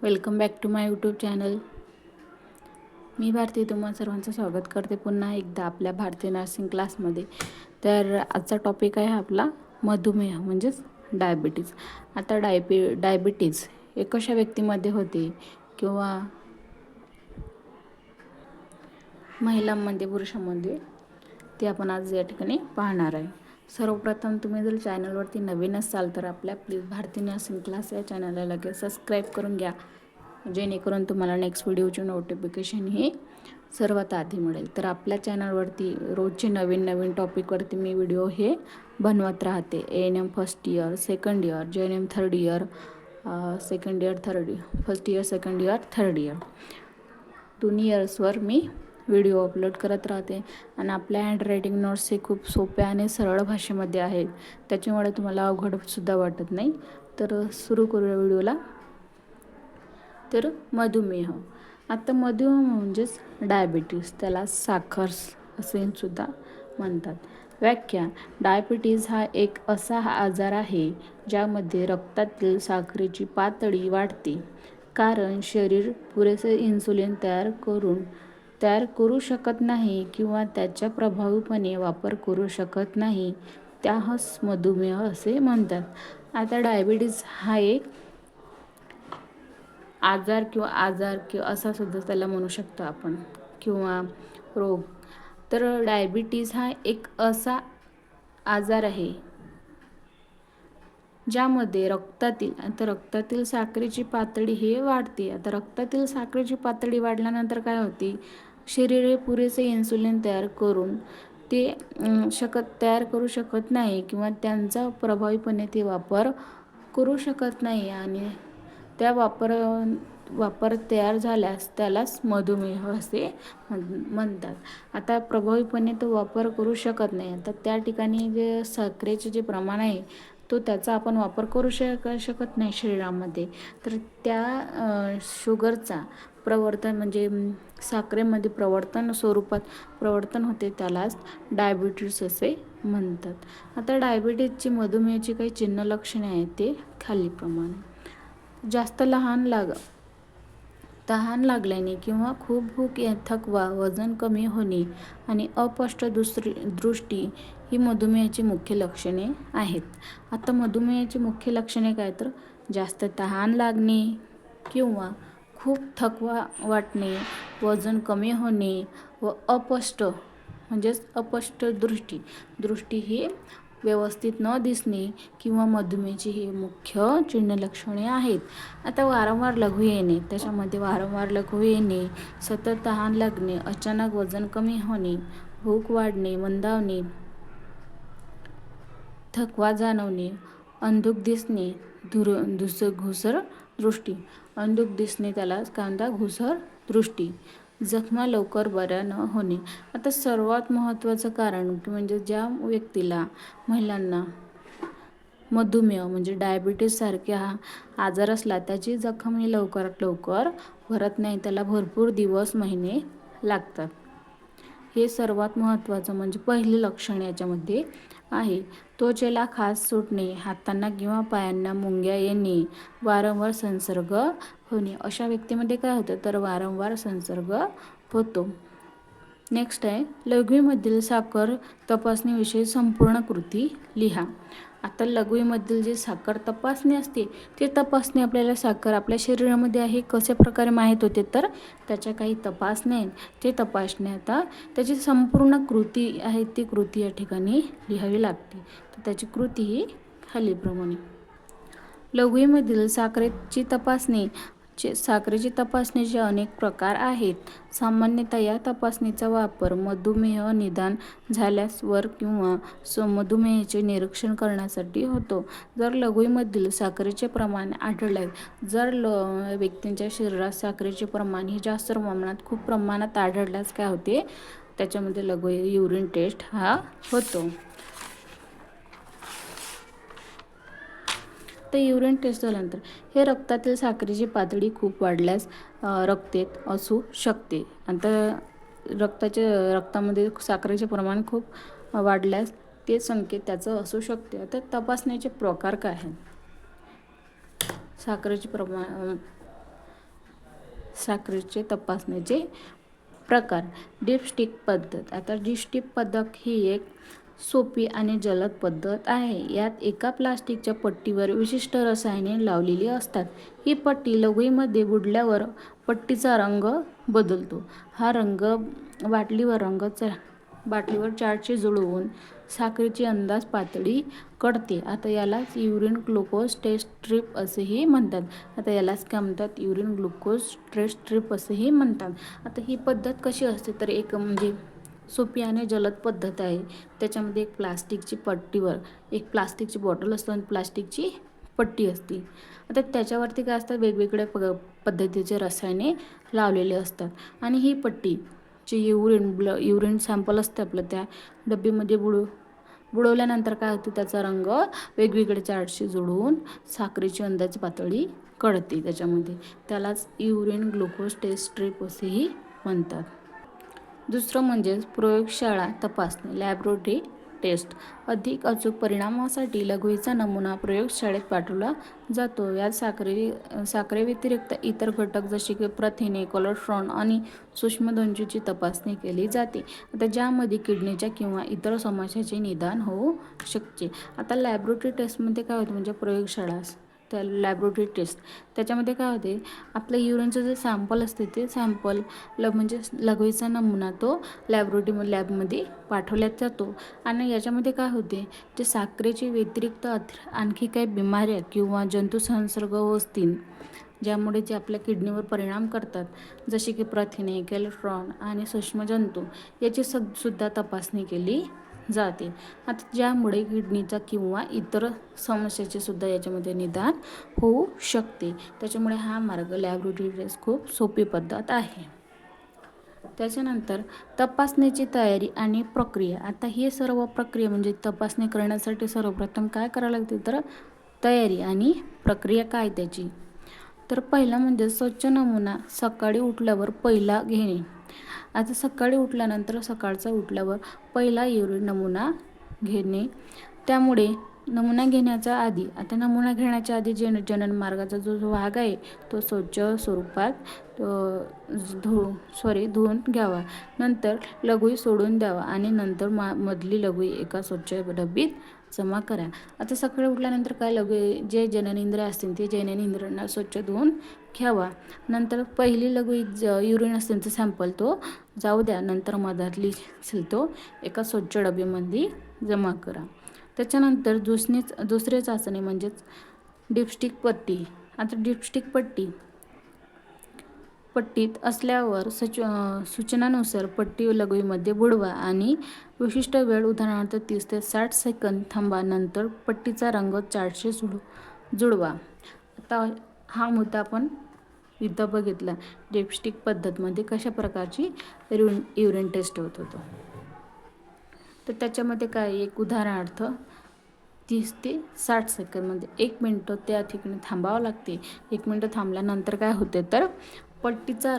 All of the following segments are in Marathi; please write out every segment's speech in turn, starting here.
Welcome back to my YouTube channel. मी भारती तुम्हा सर्वांचं स्वागत करते पुन्हा एकदा आपल्या भारतीय नर्सिंग क्लासमध्ये. तर आजचा टॉपिक आहे आपला मधुमेह म्हणजेच डायबिटीज. आता डायबिटीज हे कशा व्यक्तीमध्ये होते किंवा महिलांमध्ये पुरुषांमध्ये ते आपण आज या ठिकाणी पाहणार आहे. सर्वप्रथम तुम्ही जर चॅनलवरती नवीन असाल तर आपल्या प्लीज भारतीय नर्सिंग क्लास या चॅनलला लगेच सबस्क्राईब करून घ्या, जेणेकरून तुम्हाला नेक्स्ट व्हिडिओची नोटिफिकेशन ही सर्वात आधी मिळेल. तर आपल्या चॅनलवरती रोजचे नवीन टॉपिकवरती मी व्हिडिओ हे बनवत राहते. ANM first year, second year, JNM third year, second year, first year, second year, third year, 2 इयर्सवर मी व्हिडिओ अपलोड करत राहते. आणि आपल्या हँडरायटिंग नोट्स हे खूप सोप्या आणि सरळ भाषेमध्ये आहेत, त्याच्यामुळे तुम्हाला अवघडसुद्धा वाटत नाही. तर सुरू करूया व्हिडिओला. तर मधुमेह. आता मधुमेह म्हणजेच डायबिटीज, त्याला साखर असे सुद्धा म्हणतात. व्याख्या: डायबिटीज हा एक असा आजार आहे ज्यामध्ये रक्तातील साखरेची पातळी वाढते, कारण शरीर पुरेसे इन्सुलिन तयार करू शकत नाही किंवा त्याचा प्रभावीपणे वापर करू शकत नाही, त्यास मधुमेह असे म्हणतात. आता डायबिटीज हा एक आजार किंवा असा सुद्धा त्याला म्हणू शकतो आपण, किंवा रोग. तर डायबिटीज हा एक असा आजार आहे ज्यामध्ये रक्तातील साखरेची पातळी हे वाढते. आता रक्तातील साखरेची पातळी वाढल्यानंतर काय होते, शरीर हे पुरेसे इन्सुलिन तयार करू शकत नाही किंवा त्यांचा प्रभावीपणे ते वापर करू शकत नाही, आणि त्या वापर तयार झाल्यास त्यालाच मधुमेह असे म्हणतात. आता प्रभावीपणे तो वापर करू शकत नाही, तर त्या ठिकाणी जे साखरेचे जे प्रमाण आहे तो त्याचा आपण वापर करू शकत नाही शरीरामध्ये, तर त्या शुगरचा प्रवर्तन म्हणजे साखरेमध्ये स्वरूपात प्रवर्तन होते, त्यालाच डायबिटीज असे म्हणतात. आता डायबिटीजची मधुमेहाची काही चिन्ह लक्षणे आहेत ते खालीलप्रमाणे. जास्त तहान लागल्याने किंवा खूप भूक, थकवा, वजन कमी होणे आणि अस्पष्ट दृष्टी ही मधुमेहाची मुख्य लक्षणे आहेत. आता मधुमेहाची मुख्य लक्षणे काय, तर जास्त तहान लागणे किंवा खूप थकवा वाटणे, वजन कमी होणे व अस्पष्ट दृष्टी ही व्यवस्थित न दिसणे किंवा मधुमेहाची ही मुख्य चिन्ह लक्षणे आहेत. आता वारंवार लघवी येणे, त्याच्यामध्ये वारंवार लघवी येणे, सतत तहान लागणे, अचानक वजन कमी होणे, भूक वाढणे, मंदावणे, थकवा जाणवणे, अंधुक दिसणे, घुसर दृष्टी, त्याला काय म्हणतात, घुसर दृष्टी, जखमा लवकर बऱ्या न होणे. आता सर्वात महत्त्वाचं कारण म्हणजे ज्या व्यक्तीला, महिलांना मधुमेह म्हणजे डायबिटीज सारखे हा आजार असला, त्याची जखम ही लवकरात लवकर भरत नाही, त्याला भरपूर दिवस, महिने लागतात. हे सर्वात महत्त्वाचं म्हणजे पहिले लक्षण याच्यामध्ये आहे. त्वचेला खाज सुटणे, हातांना किंवा पायांना मुंग्या येणे, वारंवार संसर्ग होणे. अशा व्यक्तीमध्ये काय होतं, तर वारंवार संसर्ग होतो. नेक्स्ट आहे लघवीमधील साखर तपासणीविषयी संपूर्ण कृती लिहा. आता लघवीमधील जी साखर तपासणी असते, ते तपासणी आपल्याला साखर आपल्या शरीरामध्ये आहे कशा प्रकारे माहीत होते, तर त्याच्या काही तपासण्या आहेत, ते तपासण्या. आता त्याची संपूर्ण कृती आहे, ती कृती या ठिकाणी लिहावी लागते. तर त्याची कृती ही खालीलप्रमाणे. लघवीमधील साखरेची तपासणीचे अनेक प्रकार आहेत. सामान्यतः या तपासणीचा वापर मधुमेह निदान झाल्यावर किंवा मधुमेहाचे निरीक्षण करण्यासाठी होतो. जर लघवीमधील साखरेचे प्रमाण आढळल्यास, जर व्यक्तींच्या शरीरात साखरेचे प्रमाण हे जास्त प्रमाणात, खूप प्रमाणात आढळल्यास काय होते, त्याच्यामध्ये लघवी युरिन टेस्ट हा होतो. तर युरिन टेस्ट झाल्यानंतर हे रक्तातील साखरेची पातळी खूप वाढल्यास रक्तेत असू शकते. नंतर रक्तामध्ये साखरेचे प्रमाण खूप वाढल्यास ते संकेत त्याचं असू शकते. आता तपासण्याचे प्रकार काय आहेत, साखरेचे प्रमाण साखरेचे तपासण्याचे प्रकार. डिपस्टिक पद्धत. आता डिपस्टिक पद्धत ही एक सोपी आणि जलद पद्धत आहे. यात एका प्लास्टिकच्या पट्टीवर विशिष्ट रसायने लावलेली असतात. ही पट्टी लघवीमध्ये बुडल्यावर पट्टीचा रंग बदलतो. हा रंग बाटलीवर चार्टशी जुळवून साखरेची अंदाज पातळी कळते. आता यालाच युरिन ग्लुकोज टेस्ट स्ट्रीप असेही म्हणतात. युरिन ग्लुकोज टेस्ट स्ट्रीप असेही म्हणतात. आता ही पद्धत कशी असते तर एक म्हणजे सोपी आणि जलद पद्धत आहे. त्याच्यामध्ये एक प्लास्टिकची बॉटल असते आणि प्लास्टिकची पट्टी असते. आता त्याच्यावरती काय असतात वेगवेगळ्या पद्धतीचे रसायने लावलेले असतात आणि ही पट्टी जे युरिन सॅम्पल असते आपलं त्या डब्बीमध्ये बुडवल्यानंतर काय होते त्याचा रंग वेगवेगळ्या चार्टशी जोडून साखरेची अंदाज पातळी कळते त्याच्यामध्ये. त्यालाच युरिन ग्लुकोज टेस्ट स्ट्रीप असेही म्हणतात. दुसरं म्हणजेच प्रयोगशाळा तपासणी लॅबोरेटरी टेस्ट. अधिक अचूक परिणामासाठी लघवीचा नमुना प्रयोगशाळेत पाठवला जातो. यात साखरेव्यतिरिक्त इतर घटक जसे की प्रथिने, कोलेस्ट्रॉल आणि सूक्ष्मधूंची तपासणी केली जाते. आता ज्यामध्ये किडनीच्या किंवा इतर समस्याचे निदान होऊ शकते. आता लॅबोरेटरी टेस्टमध्ये काय होतं म्हणजे प्रयोगशाळा त्या लॅबोरेटरी टेस्ट त्याच्यामध्ये काय होते आपलं युरिनचं जे सॅम्पल असते ते सॅम्पल म्हणजे लघवीचा नमुना तो लॅबमध्ये पाठवण्यात जातो आणि याच्यामध्ये काय होते जे साखरेची व्यतिरिक्त आणखी काही बिमाऱ्या किंवा जंतू संसर्ग असतील ज्यामुळे जे आपल्या किडनीवर परिणाम करतात जसे की प्रथिने, कोलेस्ट्रॉल आणि सूक्ष्मजंतू याची सुद्धा तपासणी केली जाते. आता ज्यामुळे किडनीचा किंवा इतर समस्याचे सुद्धा याच्यामध्ये निदान होऊ शकते. त्याच्यामुळे हा मार्ग लॅबोरेटरी टेस्ट खूप सोपी पद्धत आहे. त्याच्यानंतर तपासणीची तयारी आणि प्रक्रिया. आता ही सर्व प्रक्रिया म्हणजे तपासणी करण्यासाठी सर्वप्रथम काय करावं लागते तर तयारी आणि प्रक्रिया काय त्याची. तर पहिला म्हणजे स्वच्छ नमुना सकाळी उठल्यावर पहिला घेणे. आता सकाळी उठल्यावर पहिला युरिन नमुना घेणे. त्यामुळे नमुना घेण्याच्या आधी जनन मार्गाचा जो भाग आहे तो स्वच्छ स्वरूपात धुवून घ्यावा. नंतर लघवी सोडून द्यावा आणि नंतर मधली लघवी एका स्वच्छ डब्बीत जमा करा. आता सकाळी उठल्यानंतर काय जे जननेंद्रिय असतील ते जननेंद्रियांना स्वच्छ धुवून घ्यावा. नंतर पहिली लघवी युरिन असेल सॅम्पल तो जाऊ द्या. नंतर मधातली असेल तो एका स्वच्छ डब्यामध्ये जमा करा. त्याच्यानंतर दुसरे चाचणी म्हणजेच डिपस्टिक पट्टी. आता डिपस्टिक पट्टीत असल्यावर सूचनानुसार पट्टी लघवीमध्ये बुडवा आणि विशिष्ट वेळ उदाहरणार्थ 30 ते 60 सेकंद थांबा. नंतर पट्टीचा रंग चार्टशी जुळवा. आता हा मुद्दा आपण इथं बघितला डिपस्टिक पद्धतमध्ये कशा प्रकारची युरिन टेस्ट होत होतो. तर त्याच्यामध्ये काय एक उदाहरणार्थ 30 ते 60 सेकंद म्हणजे 1 मिनिट त्या ठिकाणी थांबावं लागते. 1 मिनिट थांबल्यानंतर काय होते तर पट्टीचा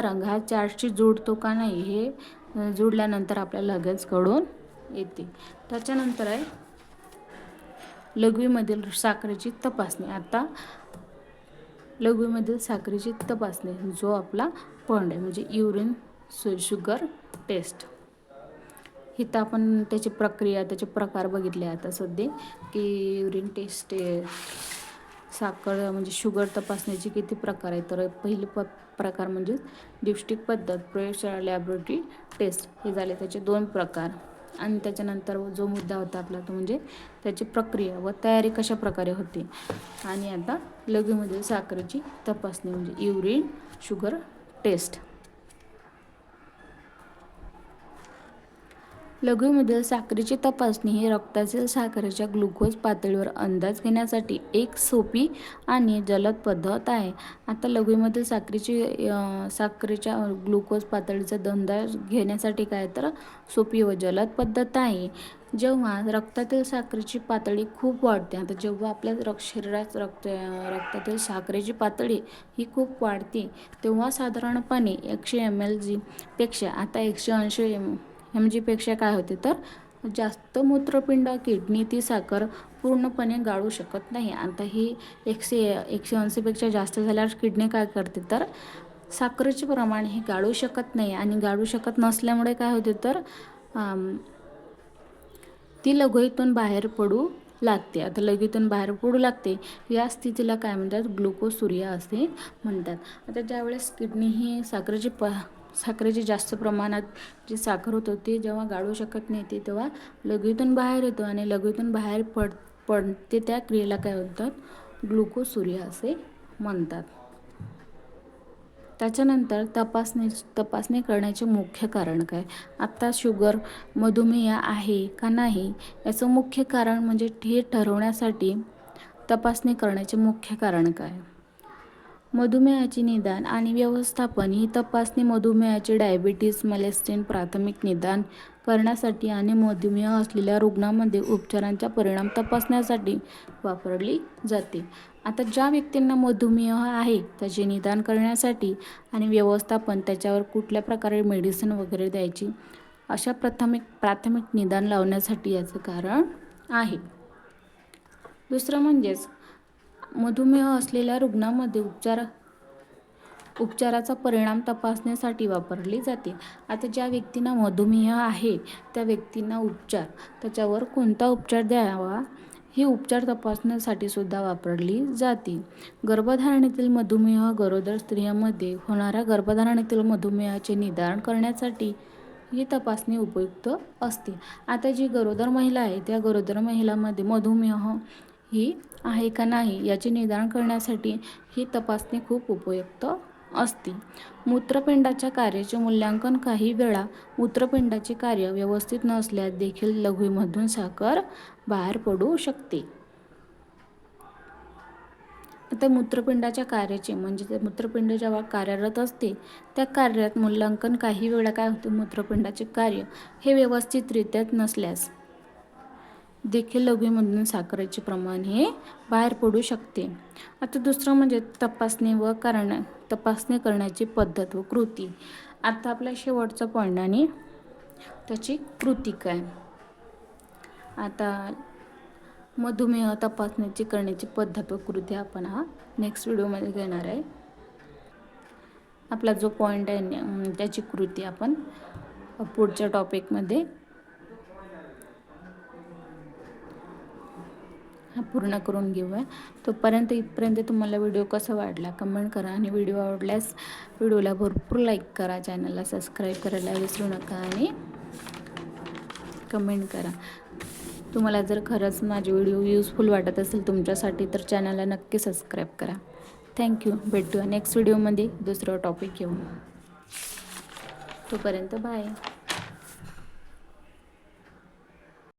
रंग हा चार्टशी जुळतो का नाही हे जुळल्यानंतर आपल्याला लगेच कळून येते. त्याच्यानंतर आहे लघवीमधील साखरेची तपासणी. आता लघवीमधील साखरेची तपासणी जो आपला पॉइंट आहे म्हणजे युरिन शुगर टेस्ट. इथं आपण त्याची प्रक्रिया त्याचे प्रकार बघितले आता सध्या की युरिन टेस्ट साखर म्हणजे शुगर तपासण्याचे किती प्रकार आहेत. तर पहिली प्रकार म्हणजे डिपस्टिक पद्धत प्रयोगशाळा लॅबोरेटरी टेस्ट हे झाले त्याचे 2 प्रकार. आणि त्याच्यानंतर जो मुद्दा होता आपला तो म्हणजे त्याची प्रक्रिया व तयारी कशा प्रकारे होते. आणि आता लघवीमधील साखरेची तपासणी म्हणजे युरिन शुगर टेस्ट. लघवीमधील साखरेची तपासणी ही रक्तातील साखरेच्या ग्लुकोज पातळीवर अंदाज घेण्यासाठी एक सोपी आणि जलद पद्धत आहे. आता लघवीमधील साखरेच्या ग्लुकोज पातळीचा अंदाज घेण्यासाठी काय तर सोपी व जलद पद्धत आहे. जेव्हा रक्तातील साखरेची पातळी खूप वाढते. आता जेव्हा आपल्या शरीरात रक्तातील साखरेची पातळी ही खूप वाढते तेव्हा साधारणपणे 100 mg पेक्षा आता 180 mg पेक्षा काय होते तर जास्त मूत्रपिंड किडनी ती साखर पूर्णपणे गाळू शकत नाही. आता ही 180पेक्षा जास्त झाल्यावर किडनी काय करते तर साखरेचे प्रमाण हे गाळू शकत नाही आणि गाळू शकत नसल्यामुळे काय होते तर ती लघवीतून बाहेर पडू लागते. आता लघवीतून बाहेर पडू लागते या स्थितीला काय म्हणतात ग्लुकोसुरिया असे म्हणतात. आता ज्यावेळेस किडनी ही साखरेची जास्त प्रमाणात जी साखर होतं ते जेव्हा गाळू शकत नाही ते तेव्हा लघवीतून बाहेर येतो आणि लघवीतून बाहेर पडते त्या क्रियेला काय म्हणतात ग्लुकोसुरिया असे म्हणतात. त्याच्यानंतर तपासणी करण्याचे मुख्य कारण काय. आता शुगर मधुमेह आहे का नाही याचं मुख्य कारण म्हणजे हे ठरवण्यासाठी तपासणी करण्याचे मुख्य कारण काय. मधुमेहाचे निदान आणि व्यवस्थापन ही तपासणी मधुमेहाचे डायबिटीज मेलेस्टिन प्राथमिक निदान करण्यासाठी आणि मधुमेह असलेल्या रुग्णांमध्ये उपचारांचा परिणाम तपासण्यासाठी वापरली जाते. आता ज्या व्यक्तींना मधुमेह आहे त्याचे निदान करण्यासाठी आणि व्यवस्थापन त्याच्यावर कुठल्या प्रकारे मेडिसिन वगैरे द्यायची अशा प्राथमिक निदान लावण्यासाठी याचं कारण आहे. दुसरं म्हणजेच मधुमेह असलेल्या रुग्णांमध्ये उपचाराचा परिणाम तपासण्यासाठी वापरली जाते. आता ज्या व्यक्तींना मधुमेह आहे त्या व्यक्तींना त्याच्यावर कोणता उपचार द्यावा ही उपचार तपासण्यासाठी सुद्धा वापरली जाते. गर्भधारणेतील मधुमेह गरोदर स्त्रियांमध्ये होणाऱ्या गर्भधारणेतील मधुमेहाचे निदान करण्यासाठी ही तपासणी उपयुक्त असते. आता जी गरोदर महिला आहे त्या गरोदर महिलांमध्ये मधुमेह ही आहे का नाही याचे निदान करण्यासाठी ही तपासणी खूप उपयुक्त असते. मूत्रपिंडाच्या कार्याचे मूल्यांकन काही वेळा मूत्रपिंडाचे कार्य व्यवस्थित नसल्यास देखील लघवीमधून साखर बाहेर पडू शकते. आता मूत्रपिंडाच्या कार्याचे म्हणजे ते मूत्रपिंड जेव्हा कार्यरत असते त्या कार्यात मूल्यांकन काही वेळा काय होते मूत्रपिंडाचे कार्य हे व्यवस्थितरित्या नसल्यास देखील लघवीमधून साखरेचे प्रमाण हे बाहेर पडू शकते. आता दुसरं म्हणजे तपासणी करण्याची पद्धत व कृती. आता आपला शेवटचा पॉईंट आणि त्याची कृती काय. आता मधुमेह तपासणी करण्याची पद्धत व कृती आपण हा नेक्स्ट व्हिडिओमध्ये घेणार आहे. आपला जो पॉईंट आहे त्याची कृती आपण पुढच्या टॉपिकमध्ये पूर्ण करून घेऊया. इथपर्यंत तुम्हाला व्हिडिओ कसा वाटला कमेंट करा आणि व्हिडिओ आवडल्यास व्हिडिओला भरपूर लाईक करा, चॅनलला सबस्क्राईब करायला विसरू नका आणि कमेंट करा. तुम्हाला जर खरंच माझे व्हिडिओ युजफुल वाटत असेल तुमच्यासाठी तर चॅनलला नक्की सबस्क्राईब करा. थँक्यू. भेटूया नेक्स्ट व्हिडिओमध्ये दुसरं टॉपिक घेऊन. तोपर्यंत बाय.